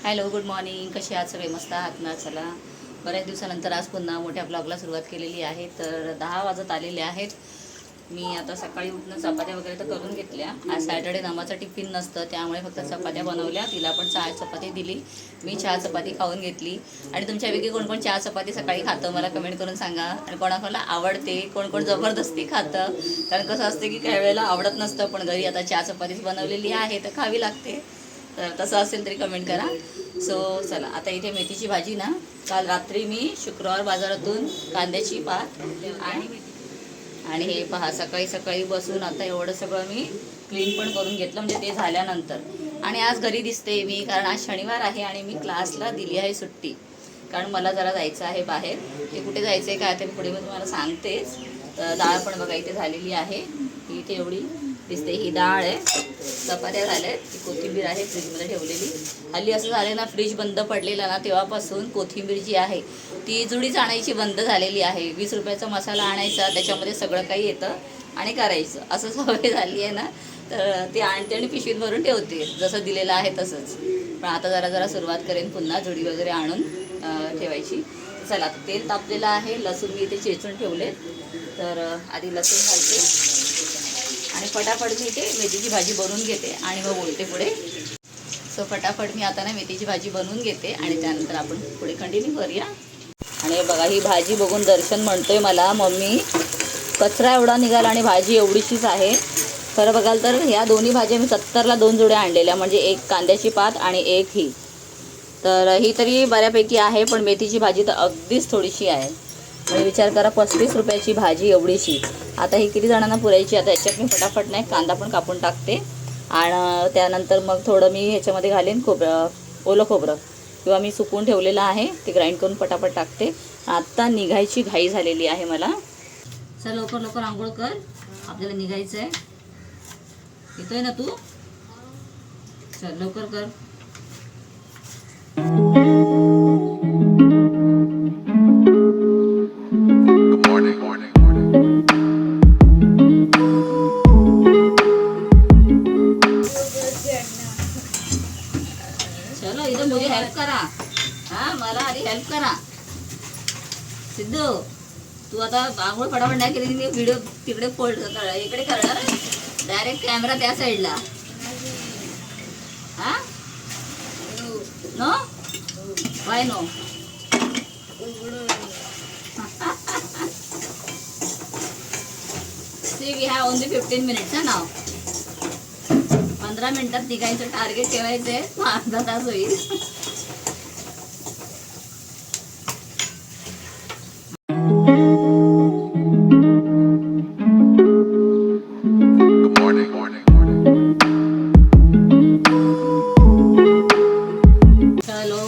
Hello, good morning. कसे आहात सगळे? मस्त आहात ना? चला, बऱ्याच दिवसानंतर आज पुन्हा मोठ्या ब्लॉगला सुरुवात केलेली आहे. तर 10 वाजत आलेले आहेत. मी आता सकाळी उठून चपात्या वगैरे तर करून घेतल्या. आज सॅटर्डे नामाचा टिफिन नसतं, त्यामुळे फक्त चपात्या बनवल्या. तिला पण चहा चपाती दिली. मी चहा चपाती खाऊन घेतली. आणि तुमच्यापैकी कोण कोण चहा चपाती सकाळी खातं मला कमेंट करून सांगा. आणि कोणाकोणाला आवडते, कोण कोण जबरदस्ती खातं. कारण कसं असतं की काही वेळेला आवडत नसतं, पण घरी आता चहा चपातीच बनवलेली आहे तर खावी लागते. तर तसं असेल तरी कमेंट करा. सो चला, आता इथे मेथीची भाजी ना, काल रात्री मी शुक्रवार बाजारातून कांद्याची पात आणि हे पहा, सकाळी सकाळी बसून आता एवढं सगळं मी क्लीन पण करून घेतलं, म्हणजे ते झाल्यानंतर. आणि आज घरी दिसते मी, कारण आज शनिवार आहे आणि मी क्लासला दिली आहे सुट्टी. कारण मला जरा जायचं आहे बाहेर. ते कुठे जायचं आहे काय ते पुढे मी तुम्हाला सांगतेच. तर डाळ पण बघा इथे झालेली आहे. इथे एवढी दिसते, ही डाळ आहे. चपात्या झाल्या आहेत. ती कोथिंबीर आहे फ्रीजमध्ये ठेवलेली. हल्ली असं झालं ना, फ्रीज बंद पडलेला ना, तेव्हापासून कोथिंबीर जी आहे ती जुडीच आणायची बंद झालेली आहे. 20 रुपयाचा मसाला आणायचा, त्याच्यामध्ये सगळं काही येतं आणि करायचं, असं सवय झाली आहे ना. तर ते आणते आणि पिशवीत भरून ठेवते, जसं दिलेलं आहे तसंच. पण आता जरा जरा सुरुवात करेन पुन्हा जुडी वगैरे आणून ठेवायची. चला, आता तेल तापलेलं आहे. लसूण मी इथे चेचून ठेवले. तर आधी लसूण घालते आणि फटाफट मी इथे मेथीची भाजी बनवून घेते आणि मग बोलते पुढे. सो फटाफट मी आता ना मेथीची भाजी बनवून घेते आणि त्यानंतर आपण पुढे कंटिन्यू करूया. आणि बघा, ही भाजी बघून दर्शन म्हणतोय मला, मम्मी कचरा एवढा निघाला आणि भाजी एवढीशीच आहे. खरं बघाल तर ह्या दोन्ही भाज्या मी 70ला 2 जोड्या आणलेल्या, म्हणजे एक कांद्याची पात आणि एक ही. तर ही तरी बऱ्यापैकी आहे, पण मेथीची भाजी तर अगदीच थोडीशी आहे. म्हणजे विचार करा, 35 रुपयाची भाजी एवढीशी. आता ही किती जणांना पुरायची? आता याच्यात मी फटाफट नाही कांदा पण कापून टाकते आणि त्यानंतर मग थोडं मी ह्याच्यामध्ये घालेन ओलं खोबरं किंवा मी सुकवून ठेवलेलं आहे ते ग्राइंड करून फटाफट टाकते. आत्ता निघायची घाई झालेली आहे मला. चल लवकर लवकर आंघोळ कर, आपल्याला निघायचं आहे. येतोय ना तू? चल लवकर कर. चलो इधर मुझे हेल्प करा. हाँ, मला आधी हेल्प करा. सिद्धू, तू आता आंघोळ फटाफट नाही केली, मी व्हिडिओ तिकडे फोल्ड इकडे करणार. डायरेक्ट कॅमेरा त्या साईडला. हा, no why no? See we have only 15 minutes हा नाव. 15 मिनिटात निघायचं टार्गेट ठेवायचं आहे, अर्धा तास होईल. चलो,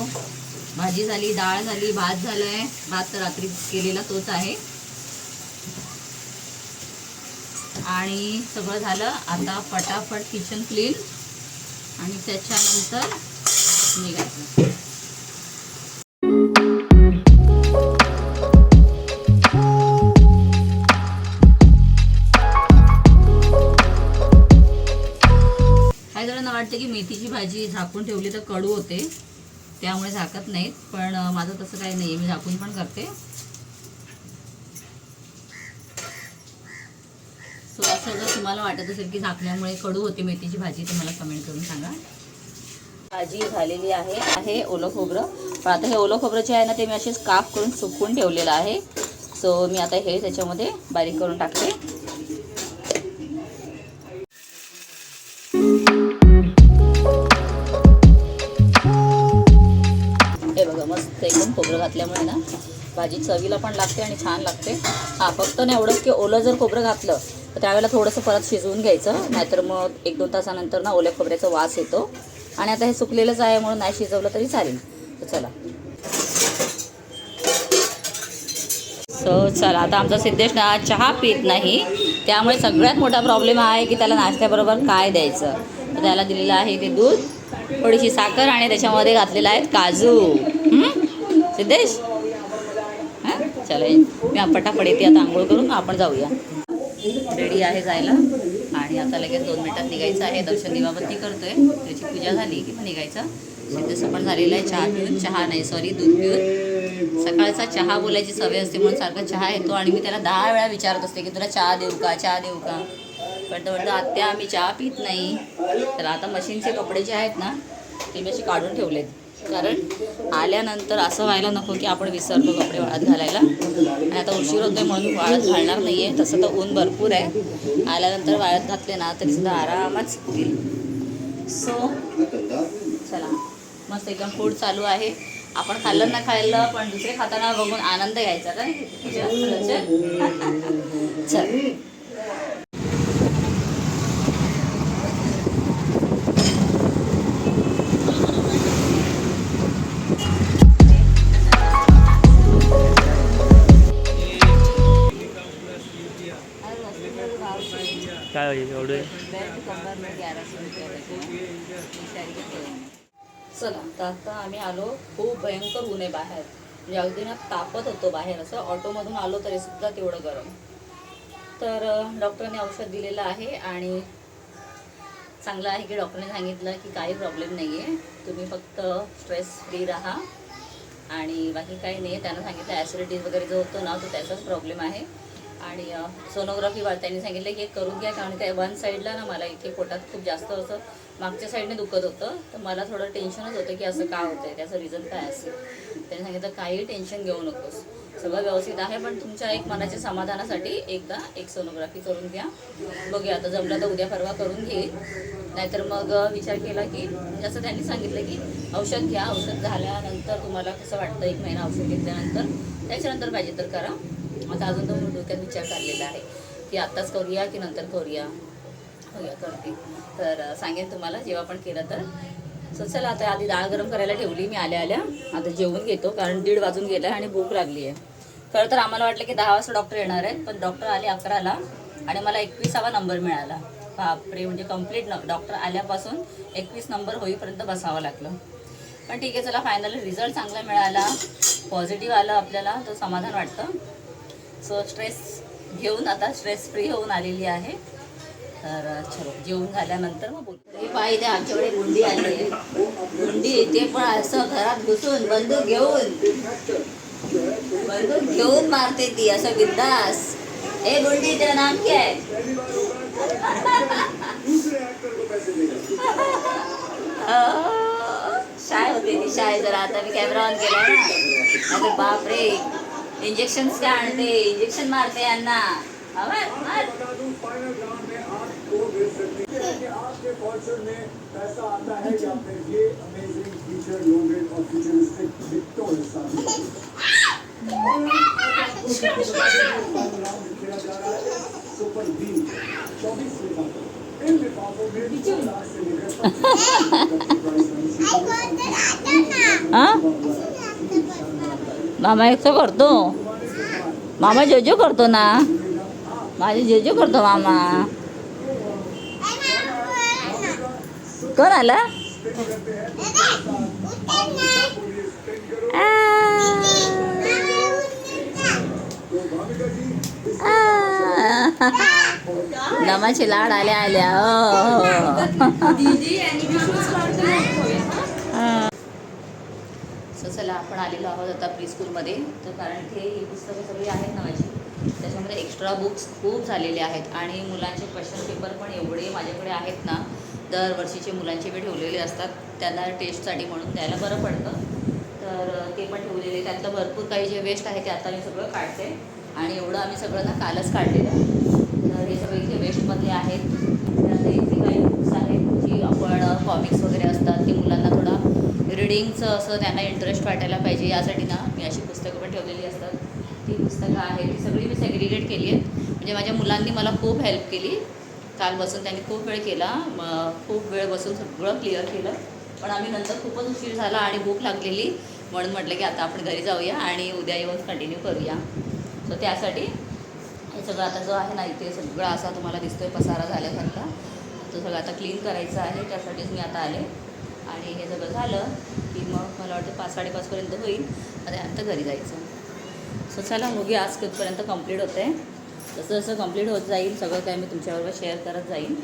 भाजी झाली, डाळ झाली, भात झालाय. भात तर रात्री केलेला तोच आहे आणि सगळं झालं. आता फटाफट किचन क्लीन आणि त्याच्यानंतर निघायचं. काही जणांना वाटतं की मेथीची भाजी झाकून ठेवली तर कडू होते, त्यामुळे झाकत नाहीत. पण माझं तसं काही नाही आहे, मी झाकून पण करते. सो असं जर तुम्हाला वाटत असेल की झाकल्यामुळे कडू होते मेथीची भाजी, तर मला कमेंट करून सांगा. भाजी झालेली आहे ओलं खोबरं. पण आता हे ओलं खोबरं जे आहे ना, ते मी असेच काप करून सुकवून ठेवलेलं आहे. सो मी आता हे त्याच्यामध्ये बारीक करून टाकते. हे बघा, मस्त एकदम खोबरं घातल्यामुळे ना भाजी चवीला पण लागते आणि छान लागते. हां, फक्त ना एवढंच की ओलं जर खोबरं घातलं तर त्यावेळेला थोडंसं परत शिजवून घ्यायचं, नाहीतर मग 1-2 तासानंतर ना ओल्या खोबऱ्याचा वास येतो. आणि आता हे सुकलेलंच आहे म्हणून नाही शिजवलं तरी चालेल. तर चला. सो चला, आता आमचा सिद्धेश ना चहा पित नाही, त्यामुळे सगळ्यात मोठा प्रॉब्लेम आहे की त्याला नाश्त्याबरोबर काय द्यायचं. तर त्याला दिलेलं आहे ते दूध, थोडीशी साखर आणि त्याच्यामध्ये घातलेलं आहे काजू. सिद्धेश, हां चला, मी पटापट येते आता आंघोळ करून, आपण जाऊया. रेडी आहे जायला आणि आता लगेच 2 मिनिटात निघायचं आहे. दर्शन दिवाबत्ती करतोय, त्याची पूजा झाली की मग निघायचं. सिद्धेचं पण झालेलं आहे चहा पिऊन, चहा नाही सॉरी दूध पिऊन. सकाळचा चहा बोलायची सवय असते म्हणून सारखा चहा येतो आणि मी त्याला 10 वेळा विचारत असते की तुला चहा देऊ का, चहा देऊ का. पण तो म्हणतो आत्या आम्ही चहा पित नाही. तर आता मशीनचे कपडे जे आहेत ना ते मी असे काढून ठेवलेत, कारण आल्यानंतर असं व्हायला नको की आपण विसरतो कपडे वाळत घालायला. आणि आता उशीर होतोय म्हणून वाळत घालणार नाही आहे. तसं तर ऊन भरपूर आहे, आल्यानंतर वाळत घातले ना तरीसुद्धा आरामात सुकतील. सो चला, मस्त एकदम फूड चालू आहे. आपण खाल्लं ना खाल्लं पण दुसरे खाताना बघून आनंद घ्यायचा काय. चल काय एवढे चला तर आता आम्ही आलो. खूप भयंकर ऊन आहे बाहेर, म्हणजे अगदी ना तापत होतो बाहेर. असं ऑटोमधून आलो तरी सुद्धा तेवढं गरम. तर डॉक्टरने औषध दिलेलं आहे आणि चांगलं आहे की डॉक्टरने सांगितलं की काही प्रॉब्लेम नाही आहे, तुम्ही फक्त स्ट्रेस फ्री राहा आणि बाकी काही नाही आहे. त्यानं सांगितलं ॲसिडिटीज वगैरे जो होतो ना तो त्याचाच प्रॉब्लेम आहे. आणि सोनोग्राफी त्यांनी सांगितलं की एक करून घ्या, कारण त्या वन साईडला ना मला इथे पोटात खूप जास्त असं मागच्या साईडने दुखत होतं. तर मला थोडं टेन्शनच होतं की असं का होतं आहे, त्याचं रिझन काय असेल. त्यांनी सांगितलं काही टेन्शन घेऊ नकोस, सगळं व्यवस्थित आहे, पण तुमच्या एक मनाच्या समाधानासाठी एकदा एक सोनोग्राफी करून घ्या. बघूया आता जमलं तर उद्या परवा करून घेईल, नाहीतर मग विचार केला की जसं त्यांनी सांगितलं की औषध घ्या, औषध झाल्यानंतर तुम्हाला कसं वाटतं 1 महिना औषध घेतल्यानंतर त्याच्यानंतर पाहिजे तर करा. आता अजून तर डोक्यात विचार चाललेला आहे की आत्ताच करूया की नंतर करूया. होऊया करते तर सांगेन तुम्हाला जेव्हा पण केलं तर. सो चला आता आधी डाळ गरम करायला ठेवली मी आल्या आता जेवून घेतो, कारण 1:30 वाजून गेलं आणि भूक लागली आहे. खरं तर आम्हाला वाटलं की 10 वाजता डॉक्टर येणार आहेत, पण डॉक्टर आले 11ला आणि मला 21वा नंबर मिळाला. बापरे, म्हणजे कंप्लीट डॉक्टर आल्यापासून 21 नंबर होईपर्यंत बसावं लागलं. पण ठीक आहे, चला फायनली रिझल्ट चांगला मिळाला, पॉझिटिव्ह आलं आपल्याला, तर समाधान वाटतं. सो स्ट्रेस घेऊन आता स्ट्रेस फ्री होऊन आलेली आहे. तर चलो जेवून झाल्यानंतर मग बोलतो. हे पाहिजे आमच्याकडे गुंडी आली आहे, गुंडी ते पण असं घरात घुसून बंदूक घेऊन मारते ती असं बिंदास. हे गुंडी तेरा नाम क्या है? शाय होते ती शाय. जरा आता मी कॅमेरा ऑन केला ना, अरे बापरे, इंजेक्शन्स काय आणते, इंजेक्शन मारते यांना. मामा एकटं करतो, मामा जोजो करतो ना, माझे जोजो करतो मामा. कोण आला? नमाचे लाड आल्या चला आपण आलेलो आहोत आता प्री स्कूलमध्ये. तर कारण इथे ही पुस्तकं सगळी आहेत ना माझी, त्याच्यामध्ये एक्स्ट्रा बुक्स खूप झालेले आहेत आणि मुलांचे क्वेश्चन पेपर पण एवढे माझ्याकडे आहेत ना. दरवर्षीचे मुलांचे मी ठेवलेले असतात त्यांना टेस्टसाठी म्हणून द्यायला बरं पडतं. तर ते पण ठेवलेले, त्यातलं भरपूर काही जे वेस्ट आहे ते आता मी सगळं काढते. आणि एवढं आम्ही सगळं ना कालच काढलेलं. तर हे सगळे इथे वेस्टमधले आहेत. त्यानंतर इथे काही बुक्स आहेत जी आपण कॉमिक्स वगैरे असतात ती मुलांना थोडा रिडिंगचं असं त्यांना इंटरेस्ट वाटायला पाहिजे यासाठी ना मी अशी पुस्तकं पण ठेवलेली असतात. ती पुस्तकं आहेत ती सगळी मी सेग्रिगेट केली आहेत. म्हणजे माझ्या मुलांनी मला खूप हेल्प केली. काल बसून त्यांनी खूप वेळ केला, खूप वेळ बसून सगळं क्लिअर केलं. पण आम्ही नंतर खूपच उशीर झाला आणि भूक लागलेली, म्हणून म्हटलं की आता आपण घरी जाऊया आणि उद्या येऊन कंटिन्यू करूया. सो त्यासाठी हे सगळं आता जो आहे ना इथे सगळं असा तुम्हाला दिसतोय पसारा झाल्यासारखा, तो सगळं आता क्लीन करायचं आहे. त्यासाठीच मी आता आले आणि हे सगळं झालं की मग मला वाटतं 5-5:30पर्यंत होईल. त्यानंतर घरी जायचं. सो चला बघूया आज कितपर्यंत कंप्लीट होतं आहे. जसं जसं कंप्लीट होत जाईल सगळं काय मी तुमच्याबरोबर शेअर करत जाईन.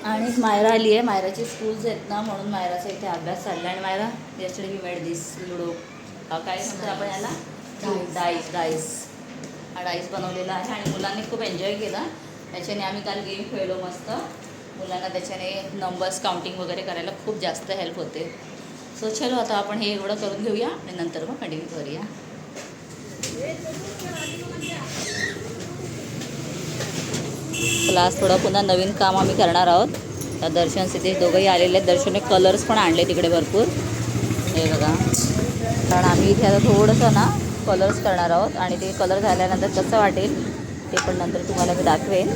आणि मायरा आली आहे. मायराची स्कूल्स आहेत ना, म्हणून मायराचा इथे अभ्यास चालला. आणि Myra yesterday we made this ludo, काय म्हणतो आपण याला, डाईस. हा डाईस बनवलेला आहे आणि मुलांनी खूप एन्जॉय केला त्याच्याने. आम्ही काल गेम खेळलो मस्त. मुलांना त्याच्याने नंबर्स काउंटिंग वगैरे करायला खूप जास्त हेल्प होते. सो चलो आता आपण हे एवढं करून घेऊया आणि नंतर मग कंटिन्यू करूया. क्लास थोडं पुन्हा नवीन काम आम्ही करणार आहोत. तर दर्शन सिद्धेश दोघंही आलेले आहेत. दर्शनने कलर्स पण आणले तिकडे भरपूर, हे बघा. कारण आम्ही इथे आता थोडंसं ना कलर्स करणार आहोत आणि ते कलर झाल्यानंतर कसं वाटेल ते पण नंतर तुम्हाला मी दाखवेन.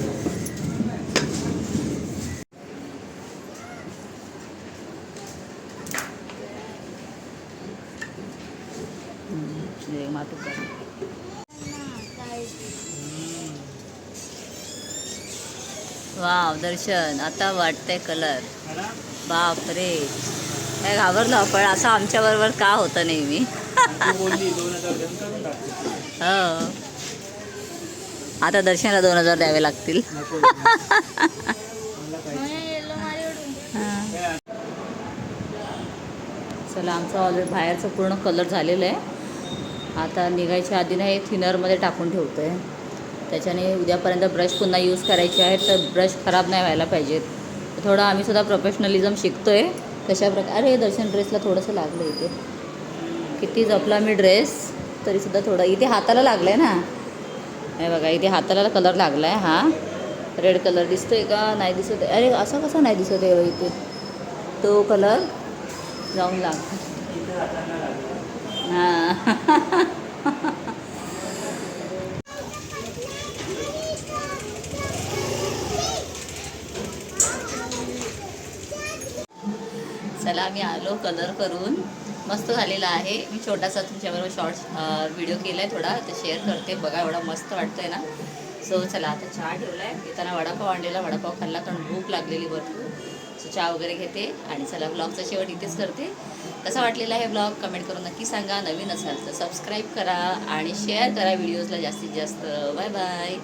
वाव दर्शन, आता वाटतंय कलर. बापरे, काय घाबरलो आपण. असं आमच्याबरोबर का होतं नेहमी. हो, आता दर्शनाला 2000 द्यावे लागतील. चला, आमचं ऑलरेडी बाहेरचं पूर्ण कलर झालेलं आहे. आता निघायच्या आधी ना हे थिनरमध्ये टाकून ठेवतो आहे. त्याच्याने उद्यापर्यंत ब्रश पुन्हा यूज करायचे आहेत, तर ब्रश खराब नाही व्हायला पाहिजेत. थोडं आम्ही सुद्धा प्रोफेशनलिझम शिकतो आहे कशा प्रकारे. अरे दर्शन, ड्रेसला थोडंसं लागलं इथे. किती जपला मी ड्रेस तरीसुद्धा थोडं इथे हाताला लागलं आहे ना. हे बघा, इथे हाताला कलर लागला आहे. हा रेड कलर दिसतो आहे का, नाही दिसत आहे. अरे असं कसं नाही दिसत आहे इथे, तो कलर जाऊन लागतो. हां चला, मी आलो कलर करून. मस्त झालेला आहे. मी छोटासा तुमच्याबरोबर शॉर्ट्स व्हिडिओ केला आहे थोडा, ते शेअर करते. बघा एवढा मस्त वाटतं आहे ना. सो चला, आता चहा ठेवला आहे. येताना वडापाव आणलेला, वडापाव खाल्ला कारण भूक लागलेली भरपूर. सो चहा वगैरे घेते आणि चला, ब्लॉगचा शेवट इथेच करते. कसा वाटलेला आहे ब्लॉग कमेंट करून नक्की सांगा. नवीन असाल तर सबस्क्राईब करा आणि शेअर करा व्हिडिओजला जास्तीत जास्त. Bye bye.